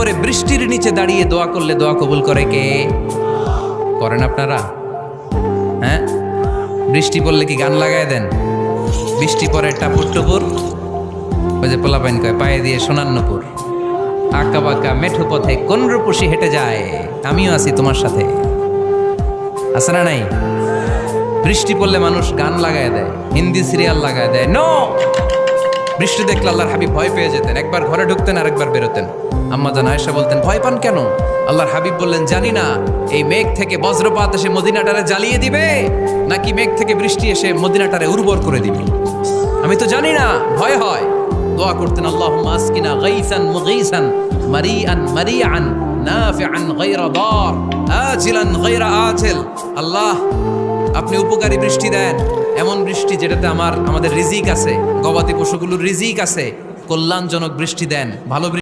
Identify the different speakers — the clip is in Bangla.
Speaker 1: পরে বৃষ্টির নিচে দাঁড়িয়ে দোয়া করলে দোয়া কবুল করে কে? করেন আপনারা? হ্যাঁ, বৃষ্টি পড়লে কি গান লাগায় দেন? বৃষ্টি পরে টাপুর টুপুর, ওই যে পোলাপাইন কয় পায়ে দিয়ে সোনার নুপুর, আঁকা বাঁকা মেঠো পথে কোন রূপসী হেঁটে যায়, আমিও আছি তোমার সাথে, আছে না নাই? বৃষ্টি পড়লে মানুষ গান লাগায় দেয়, হিন্দি সিরিয়াল লাগায় দেয়। নো, বৃষ্টি দেখলে আল্লাহর হাবিব ভয় পেয়ে যেতেন, একবার ঘরে ঢুকতেন আর একবার বেরোতেন। আম্মা জান আয়েশা বলতেন, ভয় পান কেন? আল্লাহর হাবিব বললেন, জানি না এই মেঘ থেকে বজ্রপাত এসে মদিনাটারে জ্বালিয়ে দিবে নাকি মেঘ থেকে বৃষ্টি এসে মদিনাটারে উর্বর করে দিবে, আমি তো জানি না, ভয় হয়। দোয়া করতেন, আল্লাহুম্মা আসকিনা গাইসান মুগীসান মারিআন মারিআন নাফিআন গায়রা দার আজিলান গায়রা আজিল। আল্লাহ, আপনি উপকারী বৃষ্টি দেন, এমন বৃষ্টি যেটাতে আমাদের রিজিক আছে, গবাদি পশুগুলোর রিজিক আছে, কল্যাণজনক বৃষ্টি দেন, ভালো